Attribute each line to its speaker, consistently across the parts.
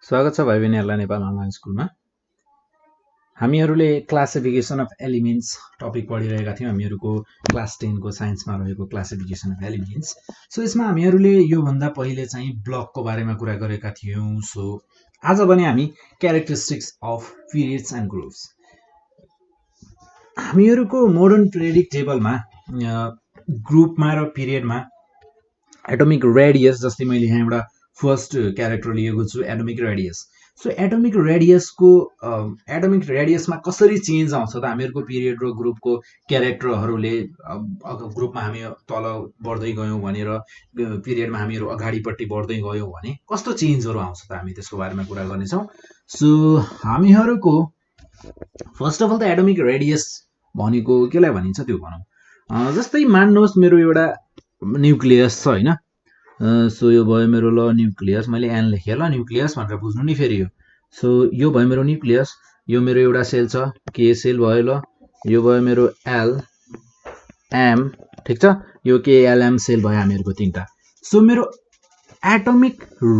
Speaker 1: स्वागत छ भाइ बहिनीहरुलाई नेपाल अनलाइन स्कुलमा। हामीहरुले क्लासिफिकेसन अफ एलिमेन्ट्स टपिक पढिरहेका थियौं। हामीहरुको क्लास 10 को साइन्समा रहेको क्लासिफिकेसन अफ एलिमेन्ट्स। सो यसमा हामीहरुले यो भन्दा पहिले चाहिँ ब्लकको बारेमा कुरा गरेका थियौं। सो आज भने हामी characteristics of periods and groups. हामीहरुको मोडर्न पिरियडिक टेबलमा ग्रुपमा र पिरियडमा एटोमिक रेडियस, जस्तै मैले यहाँ एउटा फर्स्ट क्यारेक्टर लिएको छु एटोमिक रेडियस। सो एटोमिक रेडियसमा कसरी चेन्ज आउँछ त हामीहरुको पिरियड र ग्रुपको क्यारेक्टरहरूले। ग्रुपमा हामी तल बढ्दै गयौं भने र पिरियडमा हामीहरु अगाडिपट्टि बढ्दै गयौं भने कस्तो चेन्जहरु आउँछ त हामी त्यसको बारेमा कुरा गर्नेछौं। सो हामीहरुको फर्स्ट अफ अल त एटोमिक रेडियस भनेको केलाई भनिन्छ त्यो भनौं। जस्तै मान्नुहोस् मेरो एउटा न्यूक्लियस छ हैन। सो यो भयो मेरो ल न्यूक्लियस, मैले एन लेखे ल न्यूक्लियस भनेर बुझ्नु नि फेरि यो। सो यो भयो मेरो न्यूक्लियस, यो मेरो एउटा सेल छ के सेल भयो ल, यो भयो मेरो एल एम, ठीक छ, यो के एल एम सेल भयो हामीहरुको तीनटा। सो मेरो एटोमिक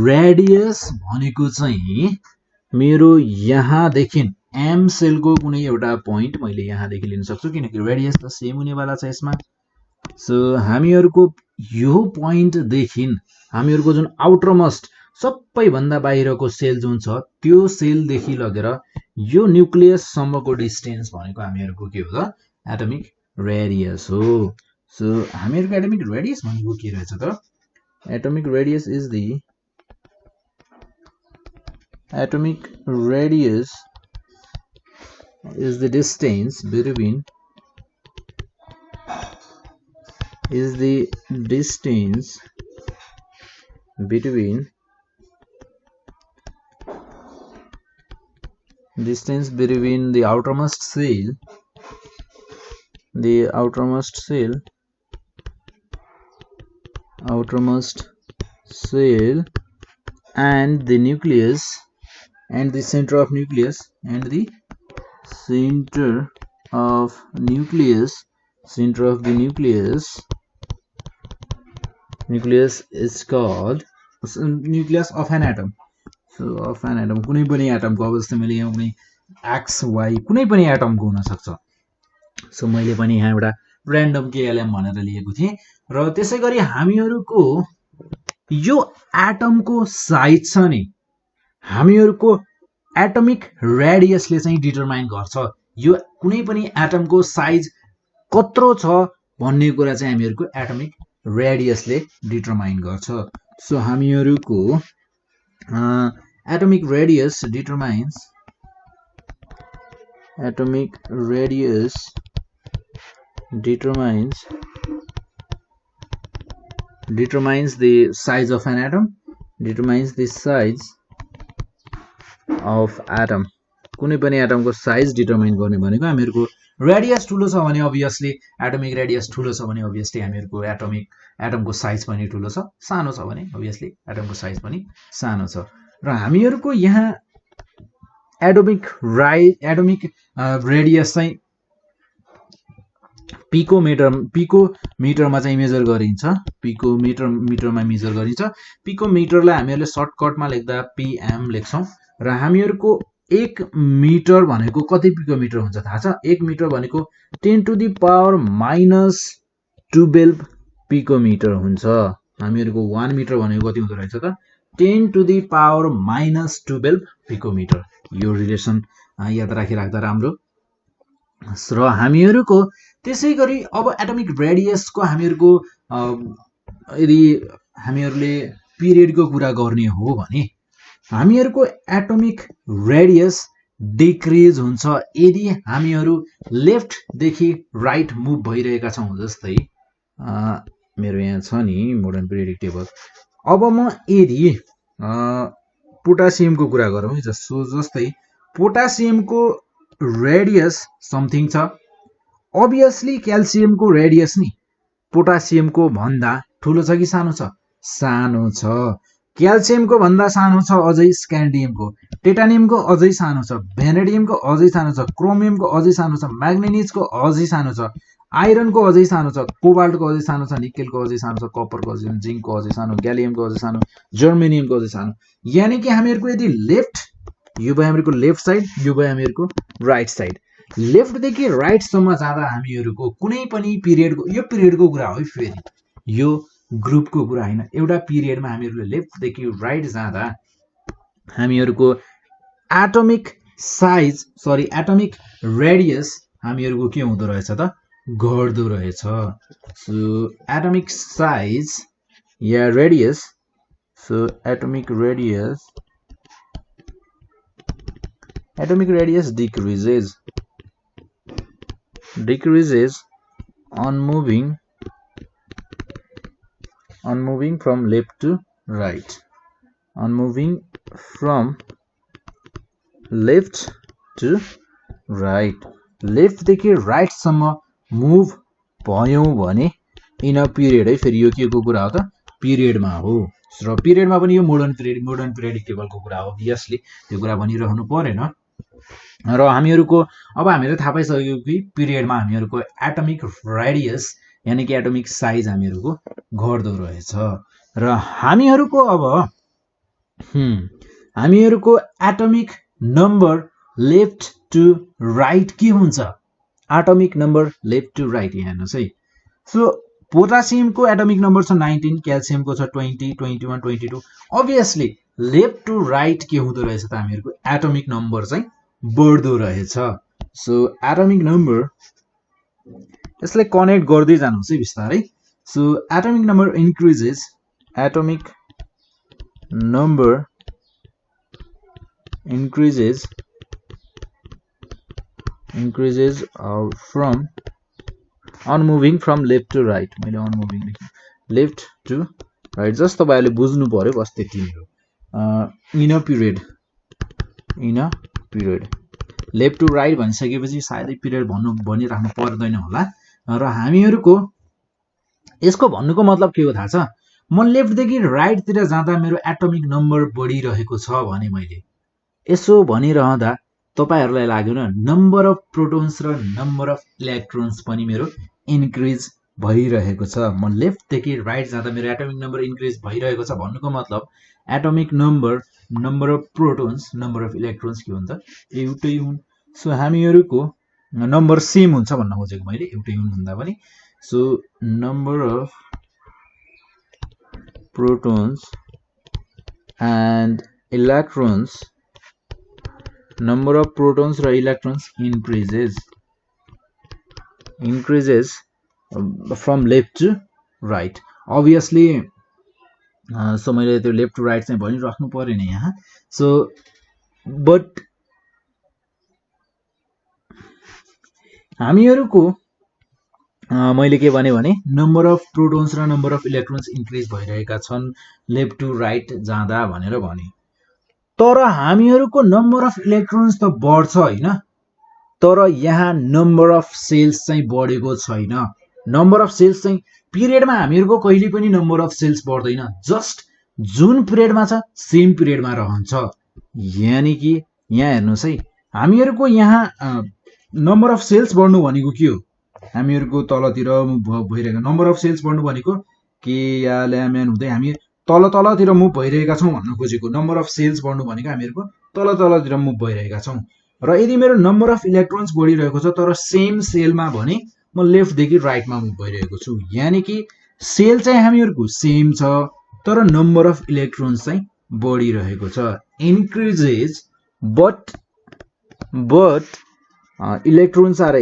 Speaker 1: रेडियस भनेको चाहिँ मेरो यहाँदेखि एम सेलको कुनै एउटा पोइन्ट मैले यहाँदेखि लिन सक्छु, किनकि रेडियस त सेम हुनेवाला छ यसमा। सो हामीहरुको यो पोइन्ट देखि हामीहरुको जुन आउटरमोस्ट सबैभन्दा बाहिरको सेल जुन छ त्यो सेल देखि लगेर यो न्यूक्लियस सम्मको डिस्टेन्स भनेको हामीहरुको के हो त एटोमिक रेडियस हो। सो हामीहरुको एटोमिक रेडियस भनेको के रहेछ त? Atomic radius is the distance between the outermost cell and the nucleus and the center of nucleus nucleus is called nucleus of an atom. So of an atom, कुनै पनि atom को, अब जस्तै मैले यहाँ कुनै एक्स वाई कुनै पनि एटम को हुन सक्छ। सो मैले पनि यहाँ एउटा र्यान्डम केएलएम भनेर लिएको थिएँ। र त्यसैगरी हामीहरुको यो एटम को साइज छ नि, हामीहरुको एटोमिक रेडियसले चाहिँ डिटरमाइन गर्छ यो कुनै पनि एटम को साइज कत्रो छ भन्ने कुरा चाहिँ हामीहरुको एटोमिक रेडियसले डिटरमाइन गर्छ। सो हामीहरुको atomic radius determines the size of an atom, कुनै पनि एटम को साइज डिटरमाइन गर्ने भनेको हामीहरुको रेडियस ठुलो छ भने अभियसली एटोमिक रेडियस ठुलो छ भने अभियसली हामीहरुको एटम को साइज पनि ठुलो छ, सानो छ भने अभियसली एटम को साइज पनि सानो छ। र हामीहरुको यहाँ एटोमिक रेडियस चाहिँ पिकोमिटरमा चाहिँ मेजर गरिन्छ, पिकोमिटरमा मेजर गरिन्छ। पिकोमिटरलाई हामीहरुले सर्टकटमा लेख्दा पीएम लेख्छौं। र हामीहरुको 1 मिटर भनेको कति पिकोमिटर हुन्छ थाहा छ? 1 मिटर भनेको 10 to the power minus 12 पिकोमिटर हुन्छ। हामीहरुको 1 मिटर भनेको कति हुँदो रहेछ त? 10 to the power minus 12 पिकोमिटर। यो रिलेसन याद राखिराख्दा राम्रो। र हामीहरुको त्यसैगरी अब एटोमिक रेडियसको हामीहरुको यदि हामीहरुले पिरियडको कुरा गर्ने हो भने हामीहरुको एटोमिक रेडियस डिक्रिज हुन्छ यदि हामीहरु लेफ्ट देखि राइट मुभ भइरहेका छौं। जस्तै मेरो यहाँ छ नि मोडर्न पिरियडिक टेबल। अब म यदि पोटासियमको कुरा गरौँ है, जस्तै पोटासियमको रेडियस समथिङ छ। अभियसली क्याल्सियमको रेडियस नि पोटासियमको भन्दा ठुलो छ कि सानो छ? सानो छ। क्याल्सियमको भन्दा सानो छ अझै स्क्यान्डियमको, टिटानियमको अझै सानो छ, भेनेडियमको अझै सानो छ, क्रोमियमको अझै सानो छ, म्याग्नेनिजको अझै सानो छ। आइरनको अझै सानो छ, कोबाल्टको अझै सानो छ, निकेलको अझै सानो छ, कपरको अझै सानो, जिङ्कको अझै सानो, ग्यालियमको अझै सानो, जर्मेनियमको अझै सानो। यानी कि हामीहरूको यदि लेफ्ट, यो भयो हामीहरूको लेफ्ट साइड, यो भयो हामीहरूको राइट साइड। लेफ्टदेखि राइटसम्म जाँदा हामीहरूको कुनै पनि पिरियडको, यो पिरियडको कुरा हो, फेरि यो ग्रुपको कुरा होइन, एउटा पिरियडमा हामीहरूले लेफ्टदेखि राइट जाँदा हामीहरूको atomic size, sorry atomic radius हामीहरूको के हुँदो रहेछ त, घट्दो रहेछ। So atomic size yeah radius, so atomic radius decreases on moving from left to right, on moving from left to right, लेफ्टदेखि राइटसम्म मुभ भयौँ भने इन अ पिरियड है। फेरि यो के को कुरा हो त, पिरियडमा हो। र पिरियडमा पनि यो मोडर्न पिरियडिक टेबलको कुरा हो, अभियसली त्यो कुरा भनिरहनु परेन। र हामीहरूको अब हामीलाई थाहा पाइसक्यो कि पिरियडमा हामीहरूको एटोमिक रेडियस यानि कि एटोमिक साइज हामीहरूको घट्दो रहेछ। र हामीहरूको atomic number left to right के हुन्छ, atomic number left to right, यहाँ हेर्नुहोस् है। सो पोटासियमको एटोमिक नम्बर छ 19, क्याल्सियमको छ 20, 21, 22। अभियसली लेफ्ट टु राइट के हुँदो रहेछ त, हामीहरूको एटोमिक नम्बर चाहिँ बढ्दो रहेछ। सो एटोमिक नम्बर, यसलाई कनेक्ट गर्दै जानुहोस् है बिस्तारै। So atomic number increases from on moving from left to right, मैले on moving लेखेँ, लेफ्ट टु राइट, जस्ट तपाईँहरूले बुझ्नु पर्यो, बस त्यति नै हो। In a period left to right भनिसकेपछि सायदै पिरियड भनिराख्नु पर्दैन होला। र हामीहरूको यसको भन्नुको मतलब के हो थाहा छ, म लेफ्टदेखि राइटतिर जाँदा मेरो एटोमिक नम्बर बढिरहेको छ भने मैले यसो भनिरहँदा तपाईहरुलाई लाग्यो न, नम्बर अफ प्रोटोन्स र नम्बर अफ इलेक्ट्रोन्स पनि मेरो इन्क्रिज भइरहेको छ। म लेफ्टदेखि राइट जाँदा मेरो एटोमिक नम्बर इन्क्रिज भइरहेको छ भन्नुको मतलब atomic number, number of protons, number of electrons के हुन्छ, एउटै हुन्। सो हामीहरूको नम्बर सेम हुन्छ भन्न खोजेको मैले, एउटै हुन् भन्दा पनि। So number of protons and electrons, number of protons or electrons increases from left to right. Obviously so मैले त्यो लेफ्ट टु राइट चाहिँ भनिराख्नु पर्यो नि यहाँ। सो बट हामीहरूको मैले के भने नम्बर अफ प्रोटोन्स र नम्बर अफ इलेक्ट्रोन्स इन्क्रिज भइरहेका छन् लेफ्ट टु राइट जाँदा भनेर भने। तर हामीहरूको नम्बर अफ इलेक्ट्रोन्स त बढ्छ हैन, तर यहाँ नम्बर अफ सेल्स चाहिँ बढेको छैन। नम्बर अफ सेल्स चाहिँ पिरियडमा हामीहरूको कहिले पनि नम्बर अफ सेल्स बढ्दैन, जस्ट जुन पिरियडमा छ सेम पिरियडमा रहन्छ। यानी कि यहाँ हेर्नुस् है, हामीहरूको यहाँ नम्बर अफ सेल्स बढ्नु भनेको के हो, हामीहरूको तलतिर भइरहेको नम्बर अफ सेल्स बढ्नु भनेको के या ल्याम्यान हुँदै हामी तलतिर मुभ भइरहेका छौं भन्न खोजेको। नम्बर अफ सेल्स बढ्नु भनेको हामीहरूको तलतिर मुभ भइरहेका छौं। र यदि मेरो नम्बर अफ इलेक्ट्रोन्स बढिरहेको छ तर सेम सेलमा भने म लेफ्टदेखि राइटमा मुभ भइरहेको छु। यानी कि सेल चाहिँ हामीहरूको सेम छ तर नम्बर अफ इलेक्ट्रोन्स चाहिँ बढिरहेको छ। Increases but electrons are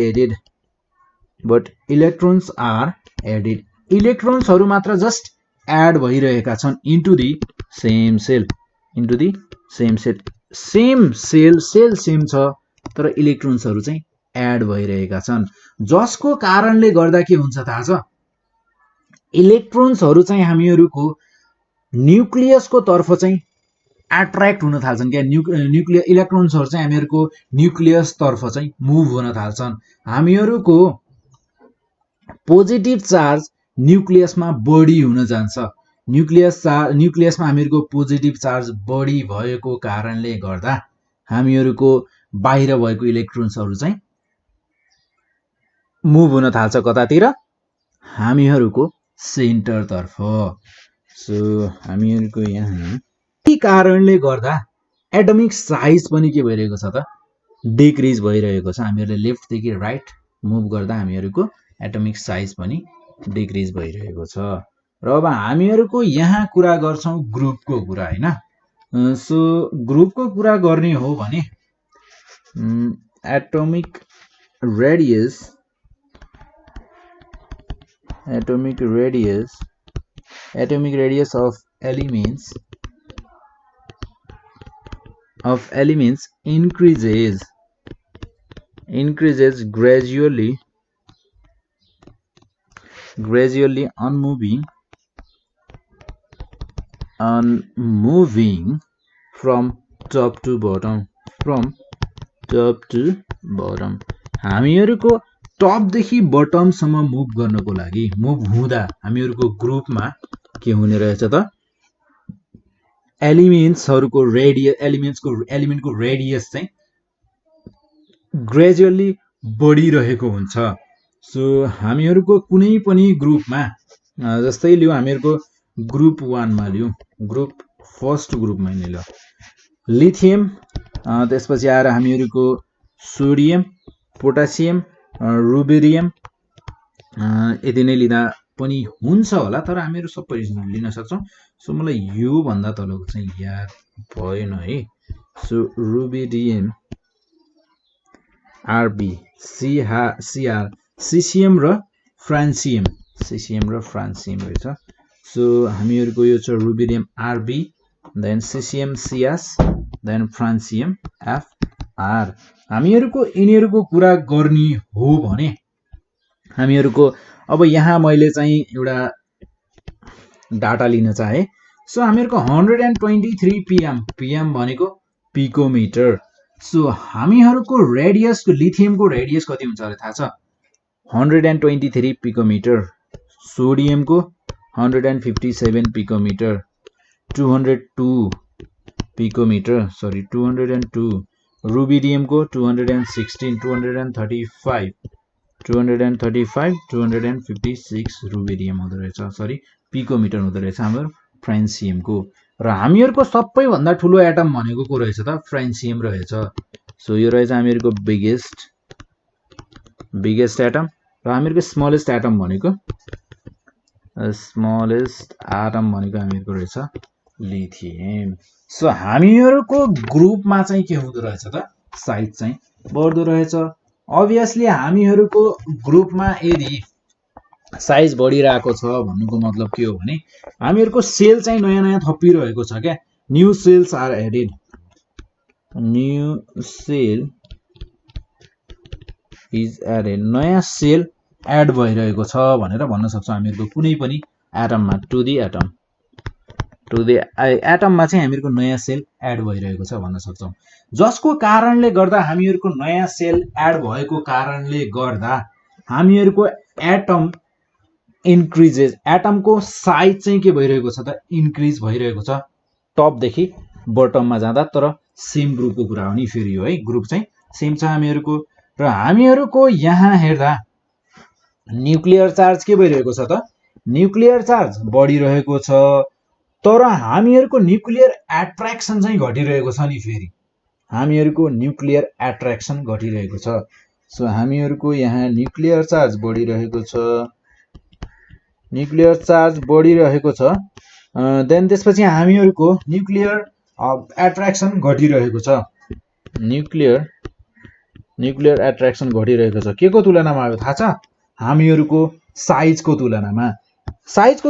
Speaker 1: added, इलेक्ट्रोन्सहरु मात्र जस्ट एड भइरहेका छन् into the same shell, same shell same छ तर इलेक्ट्रोन्सहरु चाहिँ एड भइरहेका छन्। जसको कारणले गर्दा के हुन्छ थाहा छ, इलेक्ट्रोन्सहरु चाहिँ हामीहरूको न्यूक्लियसको तर्फ चाहिँ एट्र्याक्ट हुन थाल्छन् क्या। इलेक्ट्रोन्सहरु चाहिँ हामीहरूको न्यूक्लियस तर्फ चाहिँ मुभ हुन थाल्छन्। हामीहरूको पोजिटिभ चार्ज न्यूक्लियसमा बढी हुन जान्छ। न्यूक्लियसमा हामीहरूको पोजिटिभ चार्ज बढी भएको कारणले गर्दा हामीहरूको बाहिर भएको इलेक्ट्रोन्सहरु चाहिँ मुभ हुन थाल्छ कतातिर, हामीहरूको सेन्टरतर्फ। सो हामीहरूको यहाँ यही कारणले गर्दा एटमिक साइज पनि के भइरहेको छ त, डिक्रिज भइरहेको छ। हामीहरूले लेफ्टदेखि राइट मुभ गर्दा हामीहरूको एटमिक साइज पनि डिक्रिज भइरहेको छ। र अब हामीहरूको यहाँ कुरा गर्छौँ ग्रुपको कुरा, होइन। सो ग्रुपको कुरा गर्ने हो भने atomic radius of elements increases gradually unmoving from top to bottom, हामीहरूको टपदेखि बटमसम्म मुभ गर्नको लागि, मुभ हुँदा हामीहरूको ग्रुपमा के हुने रहेछ त, एलिमेन्टको रेडियस चाहिँ ग्रेजुअली बढिरहेको हुन्छ। सो हामीहरूको कुनै पनि ग्रुपमा, जस्तै लियो हामीहरूको ग्रुप 1 मा लियो, ग्रुप फर्स्ट ग्रुपमा नै ल, लिथियम, त्यसपछि आएर हामीहरूको सोडियम, पोटासियम, रुबिडियम, यति नै लिँदा पनि हुन्छ होला, तर हामीहरू सबै लिन सक्छौँ। सो मलाई यो भन्दा तलको चाहिँ याद भएन है। So rubidium, Rb, Sr, caesium र फ्रान्सियम रहेछ। सो हामीहरूको यो छ rubidium Rb, then caesium Cs, then francium Fr. हामीहरूको यिनीहरूको कुरा गर्ने हो भने हामीहरूको अब यहाँ मैले चाहिँ एउटा डाटा लिन चाहे। सो हामीहरूको 123 pm भनेको पिकोमिटर। सो हामीहरूको रेडियसको, लिथियमको रेडियस कति हुन्छ अरे थाहा छ? 123 पिकोमिटर, सोडियमको 157 पिकोमिटर, 202 पिकोमिटर, 202, रुबिडियमको 216, 235, 256 रुबिडियम हुँदो रहेछ, पिकोमिटर हुँदो रहेछ हाम्रो फ्रान्सियमको। र हामीहरूको सबैभन्दा ठुलो एटम भनेको को रहेछ त? फ्रान्सियम रहेछ। सो यो रहेछ हामीहरूको बिगेस्ट एटम, र हामीहरूको स्मलेस्ट एटम भनेको हामीहरूको रहेछ लिथियम। सो हामीहरूको ग्रुपमा चाहिँ के हुँदो रहेछ त? साइज चाहिँ बढ्दो रहेछ। अभियसली हामीहरूको ग्रुपमा यदि साइज बढिरहेको छ भन्नुको मतलब के हो भने हामीहरूको सेल चाहिँ नयाँ नयाँ थपिरहेको छ क्या। न्यू सेल्स आर एडेड, नयाँ सेल एड भइरहेको छ भनेर भन्न सक्छौँ हामीहरूको कुनै पनि एटममा, टु दी एटममा चाहिँ हामीहरूको नयाँ सेल एड भइरहेको छ भन्न सक्छौँ। जसको कारणले गर्दा हामीहरूको नयाँ सेल एड भएको कारणले गर्दा हामीहरूको एटम इन्क्रिजेस, एटमको साइज चाहिँ के भइरहेको छ त? इन्क्रिज भइरहेको छ टपदेखि बटममा जाँदा। तर सेम ग्रुपको कुरा हो नि फेरि यो है, ग्रुप चाहिँ सेम छ हामीहरूको। र हामीहरूको यहाँ हेर्दा न्युक्लियर चार्ज के भइरहेको छ त? न्युक्लियर चार्ज बढिरहेको छ, तर हामीहरूको न्युक्लियर एट्र्याक्सन चाहिँ घटिरहेको छ नि फेरि, हामीहरूको न्युक्लियर एट्र्याक्सन घटिरहेको छ। सो हामीहरूको यहाँ न्युक्लियर चार्ज बढिरहेको छ, देन त्यसपछि हामीहरूको न्युक्लियर एट्र्याक्सन घटिरहेको छ, न्युक्लियर एट्र्याक्सन घटिरहेको छ। के को तुलनामा हो थाहा छ? हामीहरूको साइजको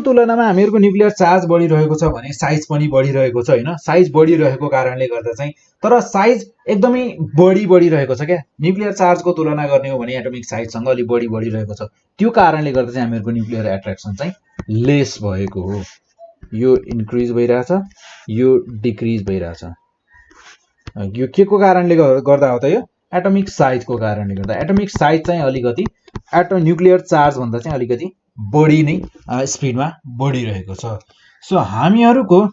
Speaker 1: तुलनामा हामीहरूको न्युक्लियर चार्ज बढिरहेको छ भने साइज पनि बढिरहेको छ, होइन? साइज बढिरहेको कारणले गर्दा चाहिँ, तर साइज एकदमै बढिरहेको छ क्या। न्युक्लियर चार्जको तुलना गर्ने हो भने एटमिक साइजसँग अलि बढिरहेको छ। त्यो कारणले गर्दा चाहिँ हामीहरूको न्युक्लियर एट्र्याक्सन चाहिँ लेस भएको हो। यो इन्क्रिज भइरहेछ, यो डिक्रिज भइरहेछ। यो के को कारणले गर्दा हो त? यो एटमिक साइजको कारणले गर्दा। एटमिक साइज चाहिँ अलिकति न्युक्लियर चार्ज भन्दा चाहिँ अलिकति बढी नै स्पिडमा बढिरहेको छ। सो हामीहरूको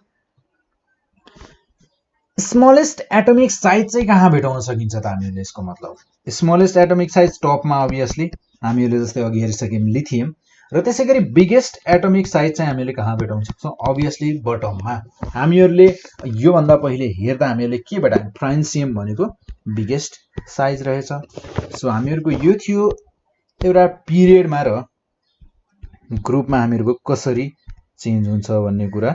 Speaker 1: स्मलेस्ट एटोमिक साइज चाहिँ कहाँ भेटाउन सकिन्छ त हामीहरूले यसको मतलब? स्मलेस्ट एटोमिक साइज टपमा अभियसली हामीहरूले जस्तै अघि हेरिसक्यौँ लिथियम, र त्यसै गरी बिगेस्ट एटोमिक साइज चाहिँ हामीले कहाँ भेटाउन सक्छौँ? अभियसली बटममा। हामीहरूले योभन्दा पहिले हेर्दा हामीहरूले के भेटायौँ? फ्रान्सियम भनेको बिगेस्ट साइज रहेछ। सो हामीहरूको यो थियो एउटा पिरियडमा र ग्रुपमा हामीहरूको कसरी चेन्ज हुन्छ भन्ने कुरा।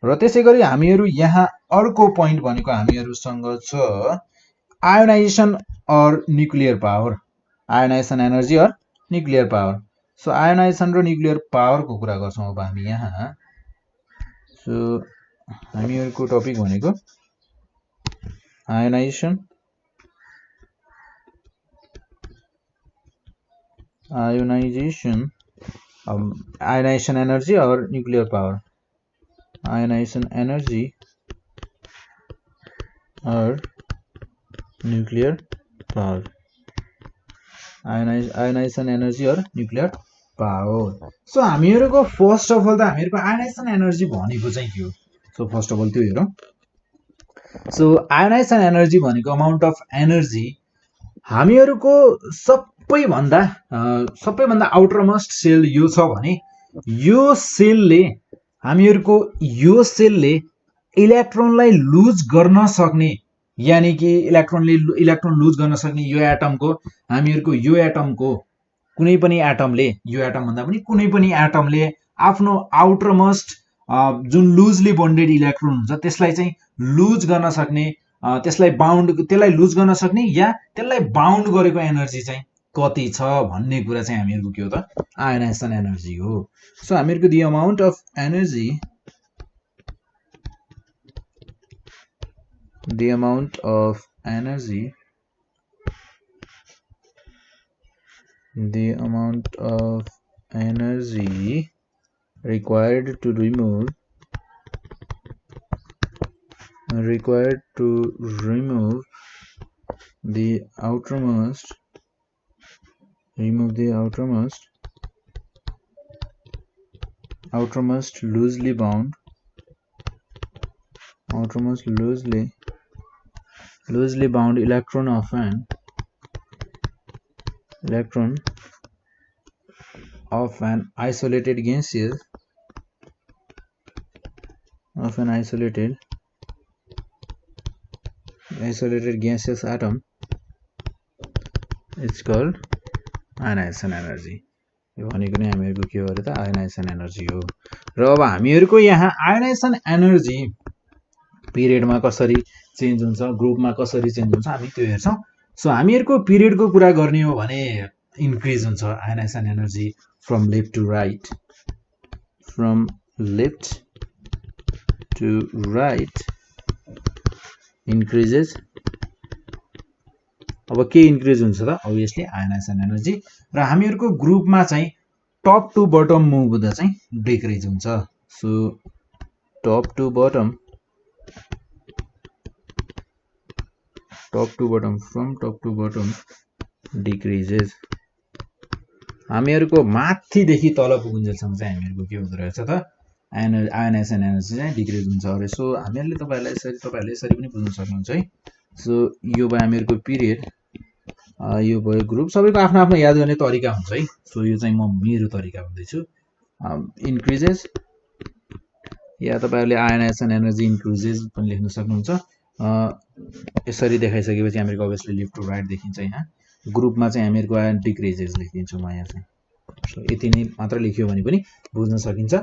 Speaker 1: र त्यसै गरी हामीहरू यहाँ अर्को पोइन्ट भनेको हामीहरूसँग छ आयोनाइजेसन और न्युक्लियर पावर, आयोनाइजेसन एनर्जी और न्युक्लियर पावर। सो आयोनाइजेसन र न्युक्लियर पावरको कुरा गर्छौँ अब हामी यहाँ। सो हामीहरूको टपिक भनेको आयोनाइजेसन एनर्जी और न्युक्लियर पावर, आयोनाइजेसन एनर्जी और न्युक्लियर पावर, आयोनाइजेसन एनर्जी और न्युक्लियर पावर। सो हामीहरूको फर्स्ट अफ अल त हामीहरूको आयोनाइजेसन एनर्जी भनेको चाहिँ के हो? सो फर्स्ट अफ अल त्यो हेरौँ। सो आयोनाइजेसन एनर्जी भनेको अमाउन्ट अफ एनर्जी हामीहरूको सबैभन्दा आउटरमोस्ट सेल यो छ भने यो सेलले हामीहरूको यो सेलले इलेक्ट्रोनलाई लुज गर्न सक्ने, यानी कि इलेक्ट्रोन लुज गर्न सक्ने यो एटमको, हामीहरूको यो एटमको कुनै पनि एटमले, यो एटम भन्दा पनि कुनै पनि एटमले आफ्नो आउटरमोस्ट जुन लुजली बन्डेड इलेक्ट्रोन हुन्छ त्यसलाई चाहिँ लुज गर्न सक्ने, त्यसलाई लुज गर्न सक्ने या त्यसलाई बाउन्ड गरेको एनर्जी चाहिँ कति छ भन्ने कुरा चाहिँ हामीहरूको के हो त? आयोनाइजेसन एनर्जी हो। सो हामीहरूको the amount of energy, the amount of energy required to remove the outermost loosely bound electron of an isolated gaseous atom, it's called ionization energy। यो भनेको नै हामीहरूको के हो अरे त? आयोनाइजेसन एनर्जी हो। र अब हामीहरूको यहाँ आयोनाइजेसन एनर्जी पिरियडमा कसरी चेन्ज हुन्छ, ग्रुपमा कसरी चेन्ज हुन्छ हामी त्यो हेर्छौँ। सो हामीहरूको पिरियडको कुरा गर्ने हो भने इन्क्रिज हुन्छ ionization energy from left to right increases. अब के इन्क्रिज हुन्छ त? Obviously ionization energy. र हामीहरूको ग्रुपमा चाहिँ टप टु बटम मुभ हुँदा चाहिँ डिक्रिज हुन्छ। So top to bottom decreases. हामीहरूको माथिदेखि तल पुगुन्जेलसम्म चाहिँ हामीहरूको के हुँदो रहेछ त? आयोनाइजेसन एनर्जी चाहिँ डिक्रिज हुन्छ अरे। सो हामीहरूले तपाईँहरूले यसरी पनि बुझ्न सक्नुहुन्छ है। सो यो भयो हामीहरूको पिरियड, यो भयो ग्रुप। सबैको आफ्नो आफ्नो याद गर्ने तरिका हुन्छ है। सो यो चाहिँ म मेरो तरिका भन्दैछु। इन्क्रिजेस या तपाईँहरूले आयोनाइजेसन एनर्जी इन्क्रिजेस पनि लेख्न सक्नुहुन्छ। यसरी देखाइसकेपछि हामीहरूको अभियसली लेफ्ट टु राइट देखिन्छ। यहाँ ग्रुपमा चाहिँ हामीहरूको डिक्रिजेस लेखिदिन्छु म यहाँ चाहिँ। सो यति नै मात्र लेख्यो भने पनि बुझ्न सकिन्छ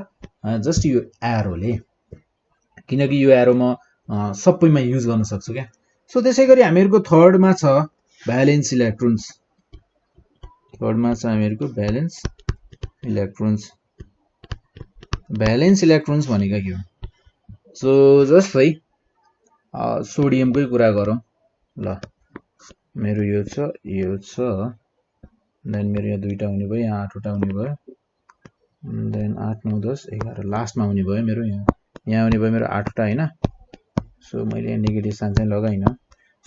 Speaker 1: जस्ट यो एरोले, किनकि यो एरो म सबैमा युज गर्न सक्छु क्या। सो त्यसै गरी हामीहरूको थर्डमा छ भ्यालेन्स इलेक्ट्रोन्स। भ्यालेन्स इलेक्ट्रोन्स भनेको के हो? सो जस्तै सोडियमकै कुरा गरौँ ल। मेरो यो छ, देन मेरो यहाँ 2टा हुने भयो, यहाँ 8वटा हुने भयो, देन 8, 9, 10, 11 लास्टमा हुने भयो मेरो यहाँ हुने भयो मेरो 8वटा होइन। सो मैले यहाँ नेगेटिभ साइन चाहिँ लगाइनँ।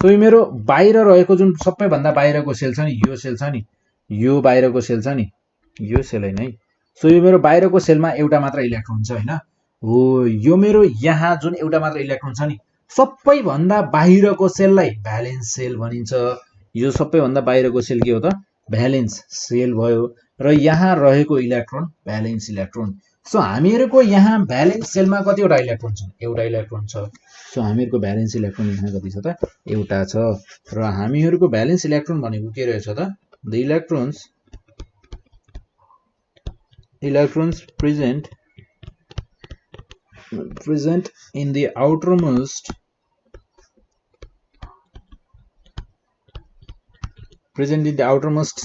Speaker 1: सो यो मेरो बाहिर रहेको जुन सबैभन्दा बाहिरको सेल छ नि, यो सेल छ नि, यो बाहिरको सेल छ नि, यो सेल होइन है। सो यो मेरो बाहिरको सेलमा एउटा मात्र इलेक्ट्रोन छ होइन हो। यो मेरो यहाँ जुन एउटा मात्र इलेक्ट्रोन छ नि सबैभन्दा बाहिरको सेललाई भ्यालेन्स सेल भनिन्छ। यो सबैभन्दा बाहिरको सेल के हो त भ्यालेन्स सेल भयो र यहाँ रहेको इलेक्ट्रोन भ्यालेन्स इलेक्ट्रोन। सो हामीहरुको यहाँ भ्यालेन्स सेलमा कतिवटा इलेक्ट्रोन छन् एउटा इलेक्ट्रोन छ। सो हामीहरुको भ्यालेन्स इलेक्ट्रोन यहाँ कति छ त एउटा छ र हामीहरुको भ्यालेन्स इलेक्ट्रोन भनेको के रहेछ त the electrons present in the outermost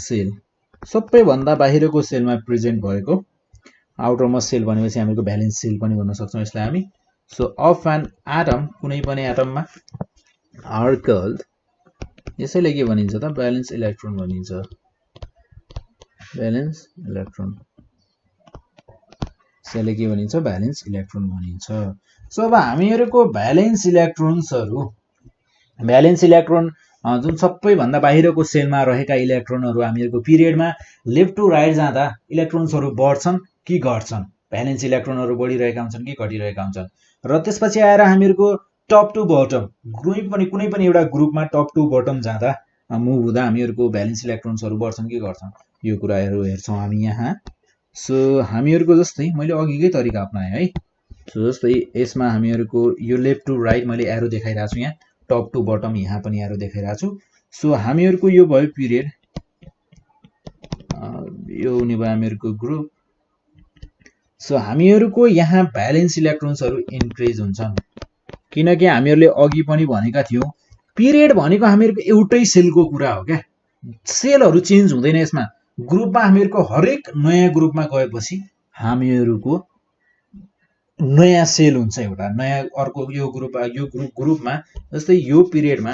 Speaker 1: cell सबैभन्दा बाहिरको सेलमा प्रेजेन्ट भएको आउटरमोस्ट सेल भनेपछि हामीको भ्यालेन्स सेल पनि भन्न सक्छौं यसलाई हामी। सो अफ एन एटम कुनै पनि एटममा आर कल्ड यसैले के भनिन्छ त भ्यालेन्स इलेक्ट्रोन भनिन्छ। भ्यालेन्स इलेक्ट्रोन यसैले के भनिन्छ भ्यालेन्स इलेक्ट्रोन भनिन्छ। सो अब हामीहरुको भ्यालेन्स इलेक्ट्रोन जुन सबैभन्दा बाहिरको सेलमा रहेका इलेक्ट्रोनहरु हामीहरुको पिरियडमा लेफ्ट टु राइट जाँदा इलेक्ट्रोन्सहरु बढ्छन् कि घट्छन् भ्यालेन्स इलेक्ट्रोनहरु बढिरहेका हुन्छन् कि घटिरहेका हुन्छन् र त्यसपछि आएर हामीहरुको टप टु बटम कुनै पनि एउटा ग्रुपमा टप टु बटम जाँदा मुभ हुँदा हामीहरुको भ्यालेन्स इलेक्ट्रोन्सहरु बढ्छन् कि घट्छन् यो कुराहरु हेर्छौं हामी यहाँ। सो हामीहरुको जस्तै मैले अघिकै तरिका अपनाए है। सो जस्तै यसमा हामीहरुको यो लेफ्ट टु राइट मैले एरो देखाइरहेको छु यहाँ टप टु बटम यहाँ पनि एरो देखाइरहेको छु। सो हामीहरुको यो भयो पिरियड यो हुने भयो हामीहरुको ग्रुप। सो हामीहरुको यहाँ भ्यालेन्स इलेक्ट्रोन्सहरु इन्क्रिज हुन्छन् किनकि हामीहरुले अघि पनि भनेका थियौं पिरियड भनेको हामीहरुको एउटै सेलको कुरा हो क्या सेलहरु चेन्ज हुँदैन यसमा। ग्रुपमा हामीहरुको हरेक नयाँ ग्रुपमा गएपछि हामीहरुको नयाँ सेल हुन्छ एउटा नयाँ अर्को यो ग्रुपमा जस्तै यो पिरियडमा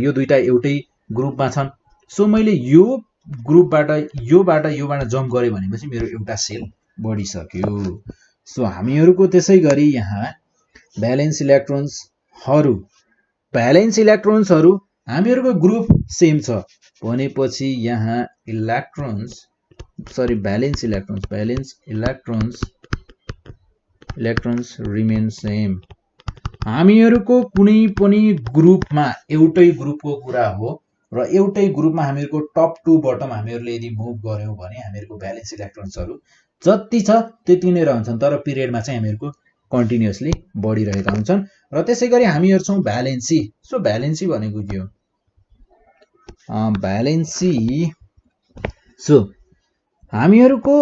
Speaker 1: यो दुईटा एउटै ग्रुपमा छन्। सो मैले यो ग्रुपबाट योबाट जम्प गरे भनेपछि मेरो एउटा सेल बढिसक्यो। सो हामीहरुको त्यसैगरी यहाँ भ्यालेन्स इलेक्ट्रोन्सहरु हामीहरुको ग्रुप सेम छ भनेपछि यहाँ भ्यालेन्स इलेक्ट्रोन्स रिमेन सेम। हामीहरुको कुनै पनि ग्रुपमा एउटै ग्रुपको कुरा हो र एउटै ग्रुपमा हामीहरुको टप टु बटम हामीहरुले यदि मुभ गर्यौं भने हामीहरुको भ्यालेन्स इलेक्ट्रोन्सहरु जति छ त्यति नै रहन्छन् तर पिरियडमा चाहिँ हामीहरुको कन्टिन्युअसली बढिरहेका हुन्छन्। र त्यसैगरी हामी हेर्छौं भ्यालेन्सी। सो भ्यालेन्सी भनेको के हो सो हामीहरुको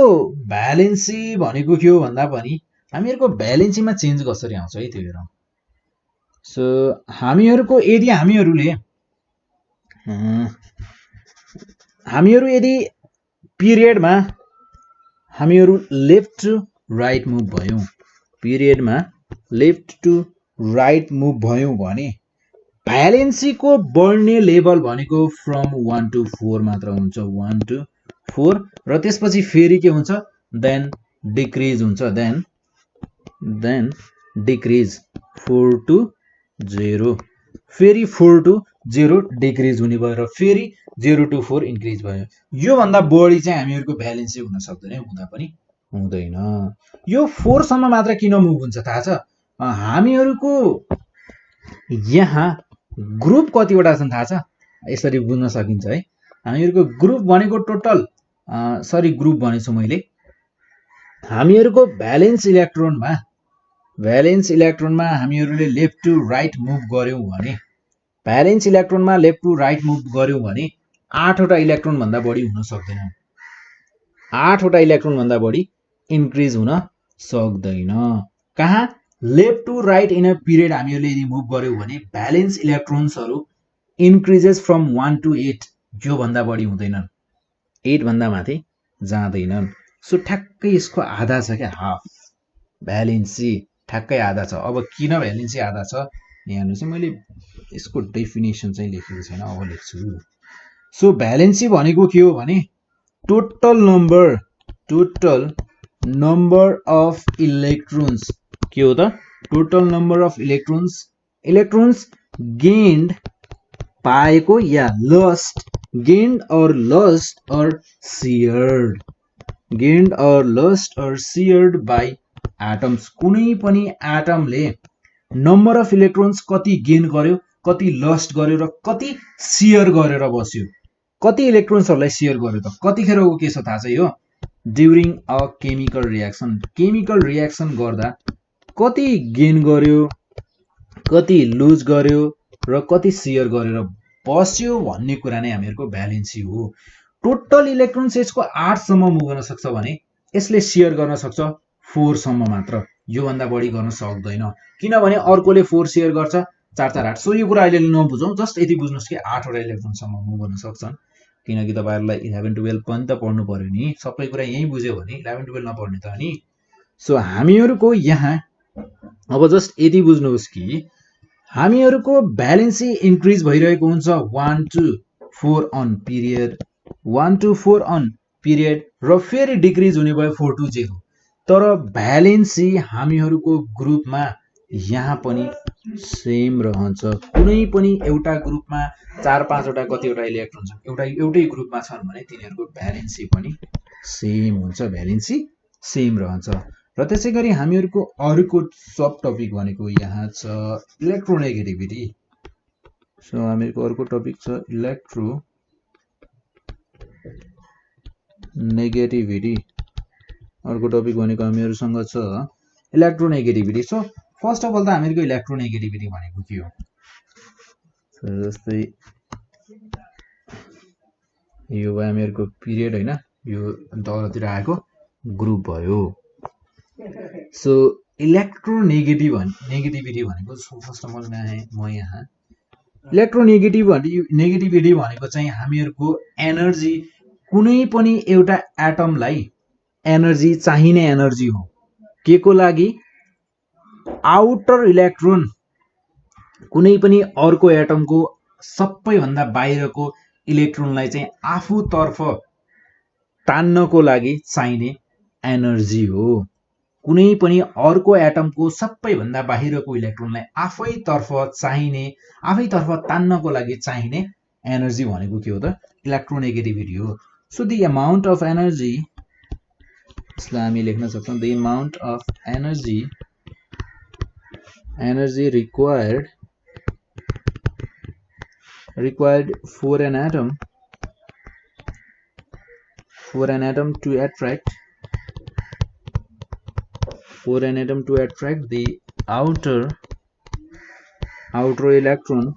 Speaker 1: भ्यालेन्सी भनेको के हो भन्दा पनि हामीहरुको भ्यालेन्सीमा चेन्ज कसरी आउँछ है त्यो हेरौं। सो हामीहरुको यदि हामीहरु यदि पिरियडमा हामीहरु लेफ्ट टु राइट मुभ भयौं भने भ्यालेन्सीको बढ्ने लेभल भनेको फ्रम 1 to 4 मात्र हुन्छ 1 to 4 र त्यसपछि फेरि के हुन्छ देन डिक्रिज हुन्छ देन डिक्रिज 4 to 0 फेरि 4 to 0 डिक्रिज हुने भयो र फेरि 0 to 4 इन्क्रिज भयो। यो भन्दा बढी चाहिँ हामीहरुको भ्यालेन्सी हुन सक्दैन हुँदा पनि हुँदैन। यो 4 सम्म मात्र किन मुभ हुन्छ थाहा छ हामीहरुको यहाँ ग्रुप कतिवटा छन् थाहा छ यसरी बुझ्न सकिन्छ है। हामीहरुको ग्रुप भनेको टोटल ग्रुप भनेछु मैले हामीहरुको भ्यालेन्स इलेक्ट्रोनमा हामीहरुले लेफ्ट टु राइट मुभ गर्यौं भने 8 वटा इलेक्ट्रोन भन्दा बढी हुन सक्दैन 8 वटा इलेक्ट्रोन भन्दा बढी इन्क्रिज हुन सक्दैन। कहाँ left to right in a period हामीहरुले यदि मुभ गर्यौं भने भ्यालेन्स इलेक्ट्रोन्सहरु इन्क्रिजेस फ्रम 1 to 8 यो भन्दा बढी हुँदैनन् 8 भन्दा माथि जाँदैनन्। सो ठ्याक्कै यसको आधा छ क्या हाफ भ्यालेन्सी ठ्याक्कै आधा छ। अब किन भ्यालेन्सी आधा छ यहाँ चाहिँ मैले यसको डेफिनेसन चाहिँ लेखेको छैन अब लेख्छु। सो भ्यालेन्सी भनेको के हो भने टोटल नम्बर अफ इलेक्ट्रोन्स के हो त total number of electrons gained पाएको या lost gained or lost by atoms कुनै पनि एटमले नम्बर अफ इलेक्ट्रोन्स कति गेन गर्यो, कति लस्ट गर्यो र कति सेयर गरेर बस्यो। कति इलेक्ट्रोन्सहरूलाई सेयर गर्यो त कतिखेरको के छ थाहा छ यो? During a chemical reaction. Chemical reaction गर्दा कति गेन गर्यो, कति लुज गर्यो र कति सेयर गरेर बस्यो भन्ने कुरा नै हामीहरूको भ्यालेन्सी हो। टोटल इलेक्ट्रोन्स यसको 8 सम्म मुभ गर्न सक्छ भने यसले सेयर गर्न सक्छ 4 सम्म मात्र, योभन्दा बढी गर्न सक्दैन। किनभने अर्कोले 4 सेयर गर्छ, 4 4 8। सो यो कुरा अहिले नबुझौँ, जस्ट यति बुझ्नुहोस् कि 8 वटा इलेक्ट्रोनसम्म मुभ गर्न सक्छन्। किनकि तपाईँहरूलाई 11 12 पनि त पढ्नु पर्यो नि, सबै कुरा यहीँ बुझ्यो भने 11 12 नपढ्ने त नि। सो हामीहरूको यहाँ अब जस्ट यति बुझ्नुहोस् कि हामीहरूको भ्यालेन्सी इन्क्रिज भइरहेको हुन्छ 1 to 4 on period, 1 to 4 on period र फेरि डिक्रिज हुने भयो 4 to 0। तर भ्यालेन्सी हामीहरूको ग्रुपमा यहाँ पनि सेम रहन्छ। कुनै पनि एउटा ग्रुपमा 4 5 वटा कतिवटा इलेक्ट्रोन छ एउटै ग्रुपमा छन् भने तिनीहरूको भ्यालेन्सी पनि सेम हुन्छ, भ्यालेन्सी सेम रहन्छ। र त्यसै गरी हामीहरूको अर्को सब टपिक भनेको यहाँ छ इलेक्ट्रोनेगेटिभिटी। सो हामीहरूको अर्को टपिक छ इलेक्ट्रोनेगेटिभिटी। अर्को टपिक भनेको हामीहरूसँग छ electronegativity. So first of all त हामीहरूको इलेक्ट्रोनेगेटिभिटी भनेको के हो? जस्तै यो भयो हामीहरूको पिरियड होइन, यो तलतिर आएको ग्रुप भयो। सो इलेक्ट्रोनेगेटिभिटी भनेको फर्स्ट अफ अल म यहाँ इलेक्ट्रोनेगेटिभिटी भनेको चाहिँ हामीहरूको एनर्जी, कुनै पनि एउटा एटमलाई एनर्जी चाहिने एनर्जी हो। के को लागि? आउटर इलेक्ट्रोन कुनै पनि अर्को एटमको सबैभन्दा बाहिरको इलेक्ट्रोनलाई चाहिँ आफूतर्फ तान्नको लागि चाहिने एनर्जी हो। कुनै पनि अर्को एटमको सबैभन्दा बाहिरको इलेक्ट्रोनलाई आफैतर्फ तान्नको लागि चाहिने एनर्जी भनेको के हो त? इलेक्ट्रोनेगेटिभिटी हो। So the amount of energy, यसलाई हामी लेख्न सक्छौँ the amount of energy required for an atom to attract the outer electron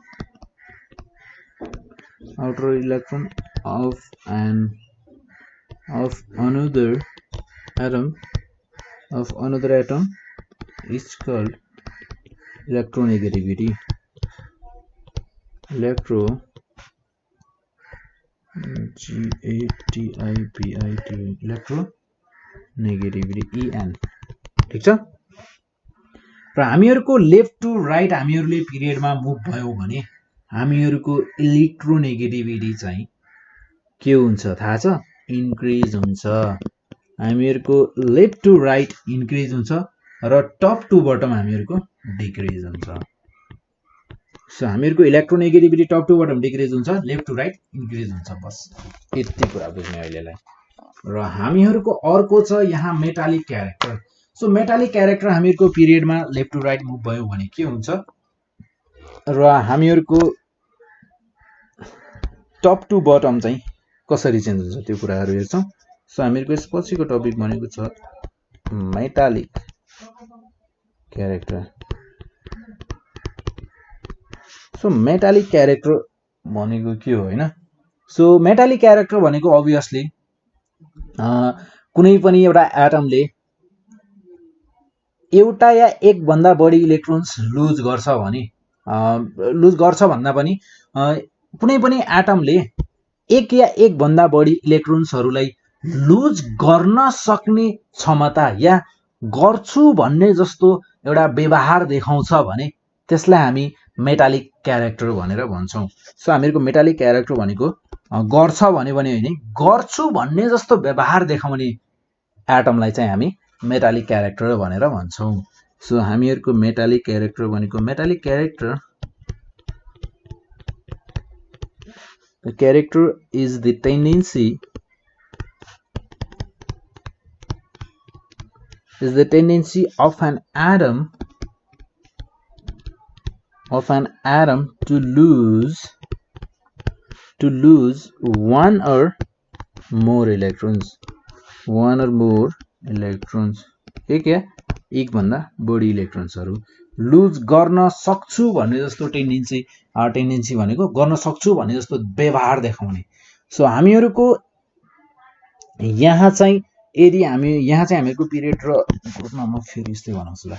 Speaker 1: of another atom is called electronegativity. Electronegativity EN। ठीक छ। र हामीहरूको लेफ्ट टु राइट हामीहरूले पिरियडमा मुभ भयो भने हामीहरूको इलेक्ट्रोनेगेटिभिटी चाहिँ के हुन्छ थाहा छ? इन्क्रिज हुन्छ। हामीहरूको लेफ्ट टु राइट इन्क्रिज हुन्छ र टप टु बटम हामीहरूको डिक्रिज हुन्छ। सो हामीहरूको electronegativity top to bottom decrease हुन्छ, लेफ्ट टु राइट इन्क्रिज हुन्छ। बस यति कुरा बुझ्ने अहिलेलाई। र हामीहरूको अर्को छ यहाँ metallic character. So metallic character हामीहरूको पिरियडमा लेफ्ट टु राइट मुभ भयो भने के हुन्छ र हामीहरूको टप टु बटम चाहिँ कसरी चेन्ज हुन्छ त्यो कुराहरू हेर्छौँ। सो हामीहरूको यसपछिको टपिक भनेको छ metallic character. So metallic character भनेको के हो होइन? सो मेटालिक क्यारेक्टर भनेको अभियसली कुनै पनि एउटा एटमले एउटा या एक भन्दा बढी इलेक्ट्रोन्स लुज गर्छ भन्दा पनि कुनै पनि एटमले एक या एक भन्दा बढी इलेक्ट्रोन्सहरूलाई लुज गर्न सक्ने क्षमता या गर्छु भन्ने जस्तो एउटा व्यवहार देखाउँछ भने त्यसलाई हामी मेटालिक क्यारेक्टर भनेर भन्छौँ। सो हामीहरूको मेटालिक क्यारेक्टर भनेको गर्छ भने होइन, गर्छु भन्ने जस्तो व्यवहार देखाउने एटमलाई चाहिँ हामी मेटालिक क्यारेक्टर भनेर भन्छौँ। सो हामीहरूको मेटालिक क्यारेक्टर भनेको metallic character is the tendency of an atom of an atom to lose one or more electrons, एक या एक भन्दा बढी इलेक्ट्रोन्सहरु लुज गर्न सक्छु भन्ने जस्तो टेन्डेन्सी भनेको गर्न सक्छु भन्ने जस्तो व्यवहार देखाउने। सो हामीहरुको यहाँ चाहिँ यदि हामीहरुको पिरियड र ग्रुपमा म फेरि यस्तै बनाउँछु ल।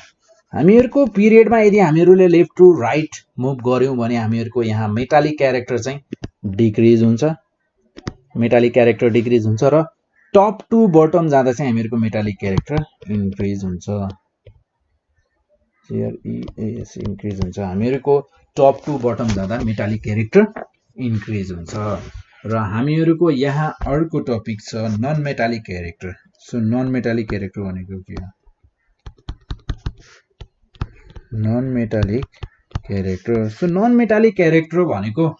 Speaker 1: हामीहरुको पिरियडमा यदि हामीहरुले लेफ्ट टु राइट मुभ गर्यौं भने हामीहरुको यहाँ मेटालिक क्यारेक्टर चाहिँ डिक्रिज हुन्छ, र टप टु बटम जाँदा चाहिँ हामीहरुको मेटालिक क्यारेक्टर इन्क्रिज हुन्छ। इन्क्रिज हुन्छ। हामीहरुको टप टु बटम जाँदा मेटालिक क्यारेक्टर इन्क्रिज हुन्छ। र हामीहरुको यहाँ अर्को टपिक छ non metallic character. So non metallic character भनेको के हो? Non metallic character. So non metallic character भनेको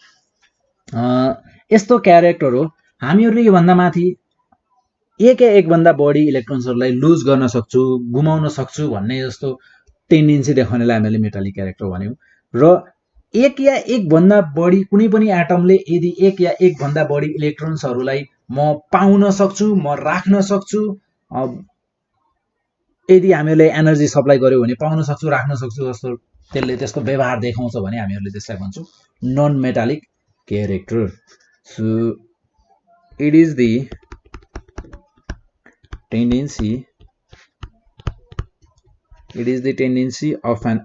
Speaker 1: यस्तो क्यारेक्टर हो हामीहरुले यो भन्दा माथि एक या एक भन्दा बढी इलेक्ट्रोन्सहरुलाई लुज गर्न सक्छु, गुमाउन सक्छु भन्ने जस्तो टेन्डेन्सी देखाउनेलाई हामीले मेटालिक क्यारेक्टर भन्यौं। र एक या एक भन्दा बढी कुनै पनि एटमले यदि एक या एक भन्दा बढी इलेक्ट्रोन्सहरुलाई म पाउन सक्छु, म राख्न सक्छु, यदि हामीले एनर्जी सप्लाई गर्यो भने पाउन सक्छु, राख्न सक्छु जस्तो त्यसले त्यस्तो व्यवहार देखाउँछ भने हामीहरुले त्यसलाई भन्छौं non metallic character. So it is the tendency of an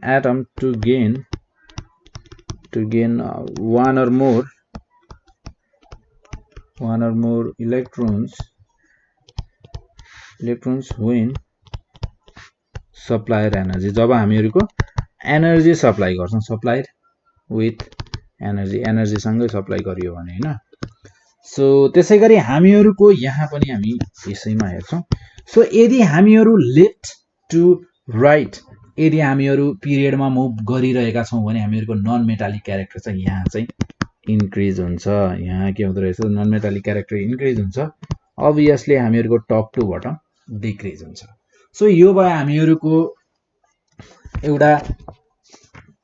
Speaker 1: atom to gain one or more electrons when supplied energy। जब हामीहरुको एनर्जी सप्लाई गर्छौं, सप्लाइड विथ एनर्जी सँगै सप्लाई गरियो भने हैन। सो त्यसैगरी हामीहरुको यहाँ पनि हामी यसैमा हेर्छौं। सो यदि हामीहरु लेफ्ट टु राइट यदि हामीहरु पिरियडमा मुभ गरिरहेका छौं भने हामीहरुको नन मेटालिक क्यारेक्टर चाहिँ यहाँ चाहिँ इन्क्रिज हुन्छ। यहाँ के हुँदो रहेछ? नन मेटालिक क्यारेक्टर इन्क्रिज हुन्छ। अभियसली हामीहरुको टप टु बटम डिक्रिज हुन्छ। सो यो भयो हामीहरुको एउटा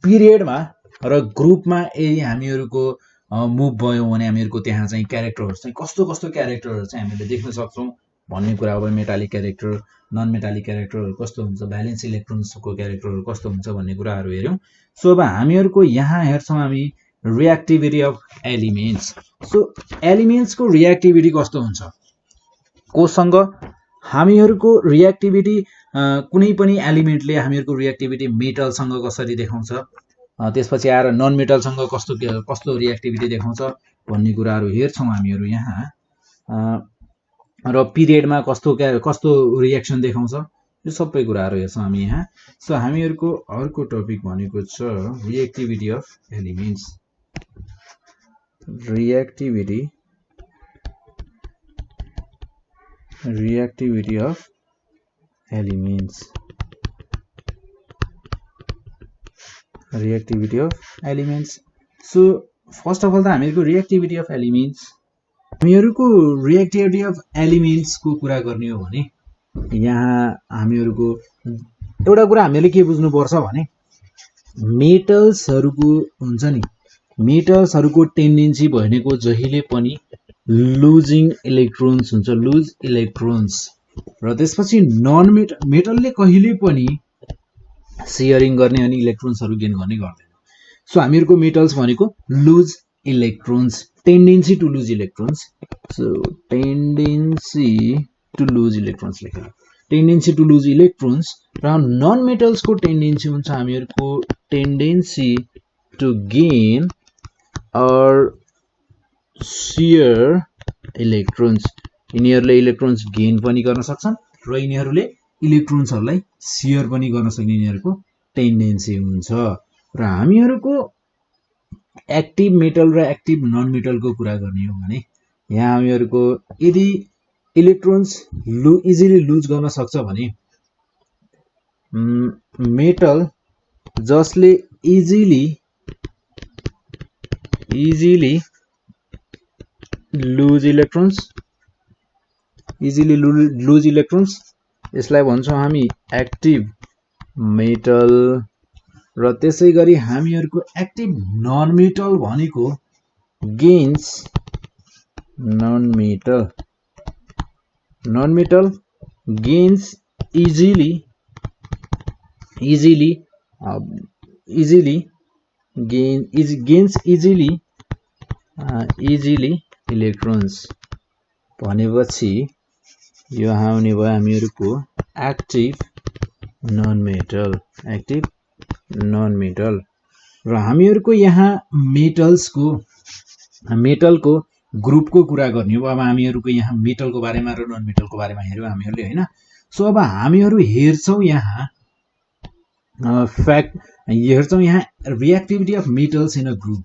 Speaker 1: पिरियडमा र ग्रुपमा यदि हामीहरुको मुभ भयो भने हामीहरुको त्यहाँ चाहिँ क्यारेक्टरहरु चाहिँ कस्तो क्यारेक्टरहरु चाहिँ हामीले देख्न सक्छौं भन्ने कुरा हो। मेटालिक क्यारेक्टर, नन मेटालिक क्यारेक्टरहरु कस्तो हुन्छ, भ्यालेन्स इलेक्ट्रोन्सको क्यारेक्टरहरु कस्तो हुन्छ भन्ने कुराहरु हेर्यौं। सो अब हामीहरुको यहाँ हेर्छौं हामी रिएक्टिभिटी अफ एलिमेन्ट्स। सो एलिमेन्ट्सको रिएक्टिभिटी कस्तो हुन्छ? कोसँग हामीहरुको रिएक्टिभिटी कुनै पनि एलिमेन्टले हामीहरुको रिएक्टिभिटी मेटलसँग कसरी देखाउँछ, त्यसपछि आएर नन मेटलसँग कस्तो रिएक्टिभिटी देखाउँछ भन्ने कुराहरु हेर्छौं हामीहरु यहाँ। र पिरियडमा कस्तो रिएक्सन देखाउँछ यो सबै कुराहरु हेर्छौं हामी यहाँ। सो हामीहरुको अर्को टपिक भनेको छ reactivity of elements. Reactivity of elements. Reactivity of elements. So first of all त हामीहरुको रिएक्टिभिटी अफ एलिमेन्ट्स को कुरा गर्ने हो भने यहाँ हामीहरुको एउटा कुरा हामीले के बुझ्नु पर्छ भने मेटल्सहरुको हुन्छ नि, मेटल्सहरुको टेन्डेन्सी भनेको जहिले पनि लुजिङ इलेक्ट्रोन्स हुन्छ, लुज इलेक्ट्रोन्स। र त्यसपछि नन मेटलले कहिले पनि शेयरिङ गर्ने अनि इलेक्ट्रोन्सहरु गेन गर्ने गर्दैन। सो हामीहरुको मेटल्स भनेको lose electrons, tendency to lose electrons. So tendency to lose electrons लेखेर टेन्डेन्सी टु लुज इलेक्ट्रोन्स। र नन मेटल्सको टेन्डेन्सी हुन्छ हामीहरुको tendency to gain or share electrons. यिनीहरुले इलेक्ट्रोन्स गेन पनि गर्न सक्छन् र यिनीहरुले इलेक्ट्रोन्सहरुलाई शेयर पनि गर्न सक्ने यिनीहरुको टेन्डेन्सी हुन्छ। र हामीहरुको एक्टिभ मेटल र एक्टिभ नन मेटलको कुरा गर्ने हो भने यहाँ हामीहरुको यदि इलेक्ट्रोन्स इजिली लुज गर्न सक्छ भने मेटल जसले इजिली लुज इलेक्ट्रोन्स यसलाई भन्छौं हामी एक्टिभ मेटल र त्यसै गरी हामीहरूको एक्टिभ नन मेटल भनेको gains non metal gains easily electrons भनेपछि यो आउने भयो हामीहरूको एक्टिभ नन मेटल र हामीहरूको यहाँ मेटलको ग्रुपको कुरा गर्ने हो। अब हामीहरूको यहाँ मेटलको बारेमा र नन मेटलको बारेमा हेर्यौं हामीहरूले हैन। सो अब हामीहरू हेर्छौं यहाँ reactivity of metals in a group.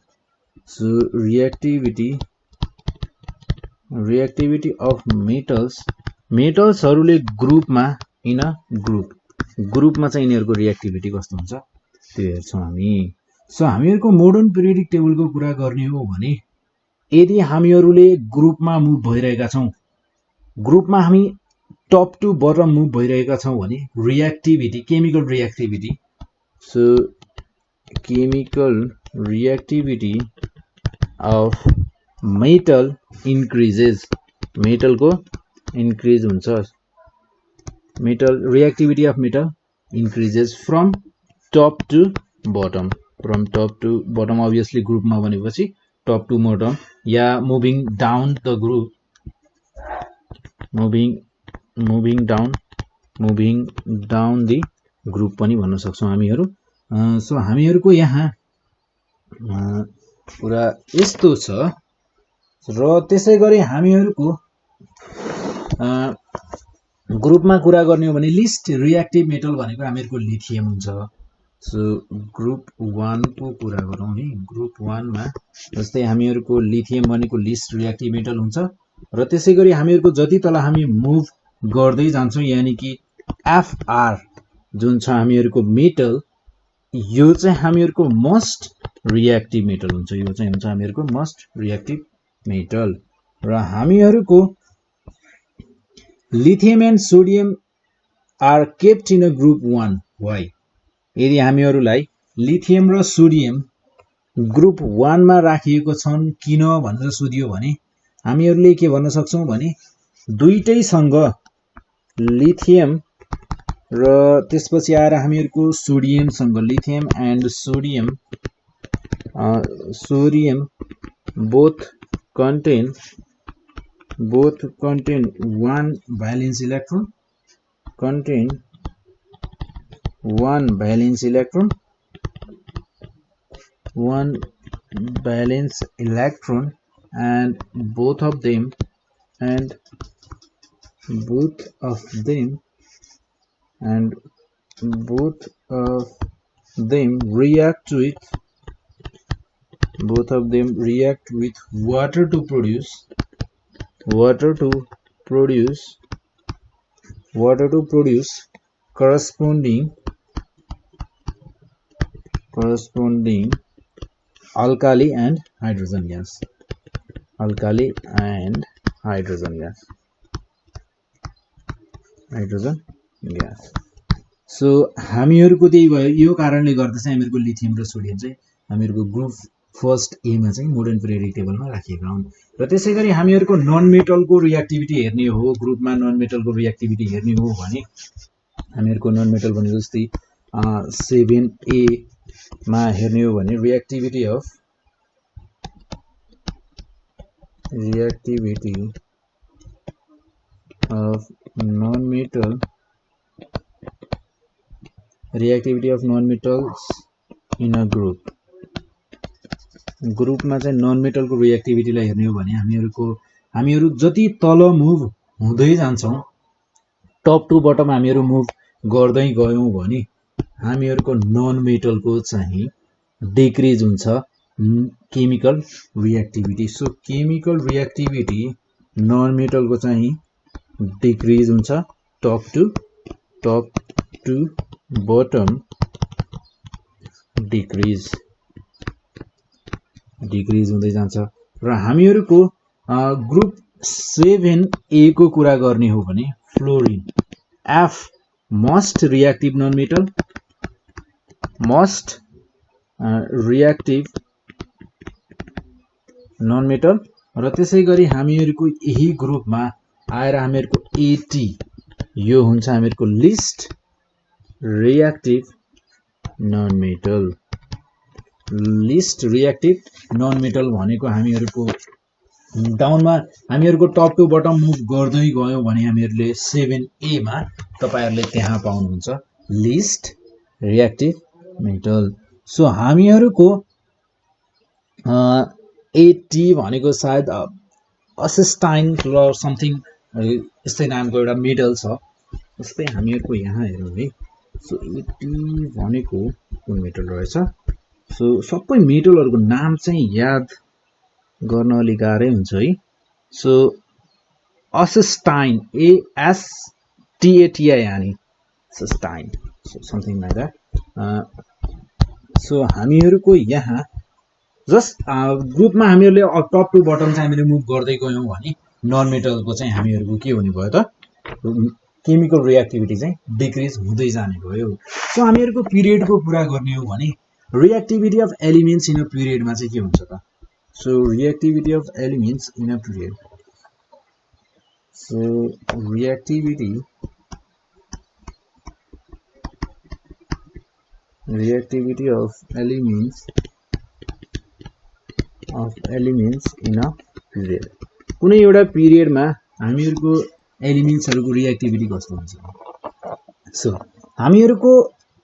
Speaker 1: So reactivity of मेटल्सहरूले ग्रुपमा इन अ ग्रुपमा चाहिँ यिनीहरूको रिएक्टिभिटी कस्तो हुन्छ त्यो हेर्छौं हामी। सो हामीहरूको मोडर्न पिरियोडिक टेबलको कुरा गर्ने हो भने यदि हामीहरूले ग्रुपमा मुभ भइरहेका छौं, ग्रुपमा हामी टप टु बटम मुभ भइरहेका छौं भने reactivity chemical reactivity so chemical reactivity of metal increases मेटलको इन्क्रिज हुन्छ। Metal reactivity of metal increases from top to bottom obviously ग्रुपमा भनेपछि टप टु बटम या moving down the group moving down the group पनि भन्न सक्छौं हामीहरू। So हामीहरूको यहाँ कुरा यस्तो छ र त्यसै गरी हामीहरूको ग्रुपमा कुरा गर्ने हो भने लिस्ट रिएक्टिभ मेटल भनेको हामीहरूको लिथियम हुन्छ। सो ग्रुप 1 को कुरा गरौँ है। ग्रुप 1 मा जस्तै हामीहरूको लिथियम भनेको लिस्ट रिएक्टिभ मेटल हुन्छ र त्यसै गरी हामीहरूको जति तल हामी मुभ गर्दै जान्छौं यानी कि एफआर जुन छ हामीहरूको मेटल यो चाहिँ हामीहरूको मोस्ट रिएक्टिभ मेटल हुन्छ। यो चाहिँ हुन्छ हामीहरूको मोस्ट रिएक्टिभ मेटल र हामीहरूको lithium and sodium are kept in a group 1 वाइ। यदि हामीहरूलाई लिथियम र सोडियम ग्रुप 1 मा राखिएको छन् किन भनेर सोधियो भने हामीहरूले के भन्न सक्छौं भने दुईटैसँग लिथियम र त्यसपछि आएर हामीहरूको सोडियमसँग lithium and sodium both contain one valence electron and both of them react with water to produce corresponding alkali and hydrogen gas so हामीहरूको त्यही भयो। यो कारणले गर्दा चाहिँ हामीहरूको लिथियम र सोडियम चाहिँ हामीहरूको ग्रुप फर्स्ट ए मा चाहिँ मोडर्न पिरियोडिक टेबलमा राखिएका हुन्। र त्यसै गरी हामीहरूको नन मेटलको रिएक्टिभिटी हेर्ने हो, ग्रुपमा नन मेटलको रिएक्टिभिटी हेर्ने हो भने हामीहरूको नन मेटल भनेको जस्तै 7A मा हेर्ने हो भने reactivity of non metals in a ग्रुपमा चाहिँ नन मेटलको रिएक्टिभिटीलाई हेर्ने हो भने हामीहरू जति तल मुभ हुँदै जान्छौं टप टु बटम हामीहरू मुभ गर्दै गयौं भने हामीहरूको नन मेटलको चाहिँ डिक्रिज हुन्छ chemical reactivity. So chemical reactivity non मेटलको चाहिँ डिक्रिज हुन्छ टप टु बटम डिक्रिज हुँदै जान्छ। र हामीहरूको ग्रुप 7A को कुरा गर्ने हो भने fluorine F most reactive non metal most reactive non metal र त्यसै गरी हामीहरूको यही ग्रुपमा आएर हामीहरूको एटी यो हुन्छ हामीहरूको least reactive non metal. Least reactive non metal भनेको हामीहरूको डाउनमा हामीहरूको टप टु बटम मुभ गर्दै गयौँ भने हामीहरूले 7A मा तपाईहरुले त्यहाँ पाउनुहुन्छ लिस्ट रिएक्टिभ मेटल। सो हामीहरूको 80 भनेको सायद असिस्टाइन र समथिङ यस्तै नामको एउटा मेटल छ। जस्तै हामीहरूको यहाँ हेरौँ है। सो 80 भनेको कुन मेटल रहेछ। सो सबै मेटलहरूको नाम चाहिँ याद गर्न अलि गाह्रै हुन्छ है। सो असिस्टाइन ASTATI यानी सस्टाइन समथिङ लाइक दैट। सो हामीहरूको यहाँ जस्ट ग्रुपमा हामीहरूले टप टु बटम चाहिँ हामीले मुभ गर्दै गयौँ भने नन मेटलको चाहिँ हामीहरूको के हुने भयो त केमिकल रिएक्टिभिटी चाहिँ डिक्रिज हुँदै जाने भयो। सो हामीहरूको पिरियडको कुरा गर्ने हो भने reactivity of elements in a पिरियडमा चाहिँ के हुन्छ त। So reactivity of elements in a period. So reactivity of elements in a period. कुनै एउटा पिरियडमा हामीहरूको एलिमेन्ट्सहरूको रिएक्टिभिटी कस्तो हुन्छ। सो हामीहरूको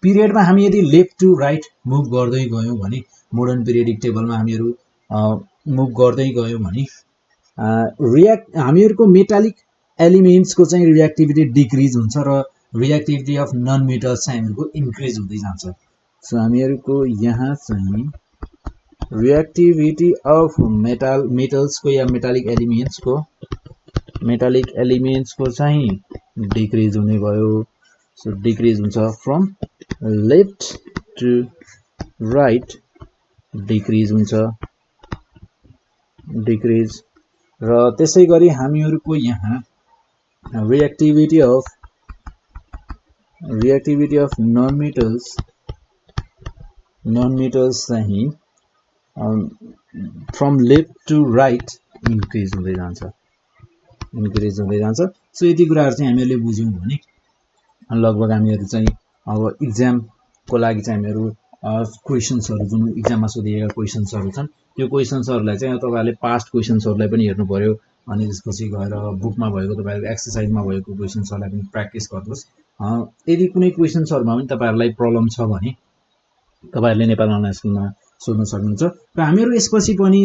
Speaker 1: पिरियडमा हामी यदि लेफ्ट टु राइट मुभ गर्दै गयौँ भने मोडर्न पिरियडिक टेबलमा हामीहरू मुभ गर्दै गयौँ भने हामीहरूको मेटालिक एलिमेन्ट्सको चाहिँ रिएक्टिभिटी डिक्रिज हुन्छ र रिएक्टिभिटी अफ नन मेटल्स चाहिँ हामीहरूको इन्क्रिज हुँदै जान्छ। सो हामीहरूको यहाँ चाहिँ रिएक्टिभिटी अफ मेटल्सको या मेटालिक एलिमेन्ट्सको चाहिँ डिक्रिज हुने भयो। सो डिक्रिज हुन्छ from left to right decrease हुन्छ डिक्रिज। र त्यसै गरी हामीहरूको यहाँ रिएक्टिभिटी अफ नन मेटल्स चाहिँ from left to right increase हुँदै जान्छ। सो यति कुराहरू चाहिँ हामीहरूले बुझ्यौँ भने लगभग हामीहरू चाहिँ अब इक्जामको लागि चाहिँ हामीहरू क्वेसन्सहरू जुन इक्जाममा सोधिएका क्वेसन्सहरू छन् त्यो क्वेसन्सहरूलाई चाहिँ तपाईँहरूले पास्ट क्वेसन्सहरूलाई पनि हेर्नु पर्यो। अनि त्यसपछि गएर बुकमा भएको तपाईँहरूको एक्सर्साइजमा भएको क्वेसन्सहरूलाई पनि प्र्याक्टिस गर्नुहोस्। यदि कुनै क्वेसन्सहरूमा पनि तपाईँहरूलाई प्रब्लम छ भने तपाईँहरूले नेपाल अनलाइन स्कुलमा सोध्न सक्नुहुन्छ। र हामीहरू यसपछि पनि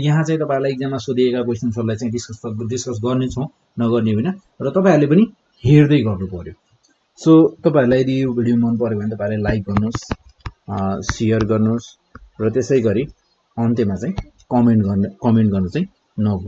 Speaker 1: यहाँ चाहिँ तपाईँहरूलाई इक्जाममा सोधिएका क्वेसन्सहरूलाई चाहिँ डिस्कस गर्नेछौँ, नगर्ने होइन। र तपाईँहरूले पनि हेर्दै गर्नु पर्यो। सो तपाईँहरूलाई यदि यो भिडियो मन पर्यो भने तपाईँहरूले लाइक गर्नुहोस्, सेयर गर्नुहोस् र त्यसै गरी अन्त्यमा चाहिँ कमेन्ट गर्नु चाहिँ नभुल्नुहोस्।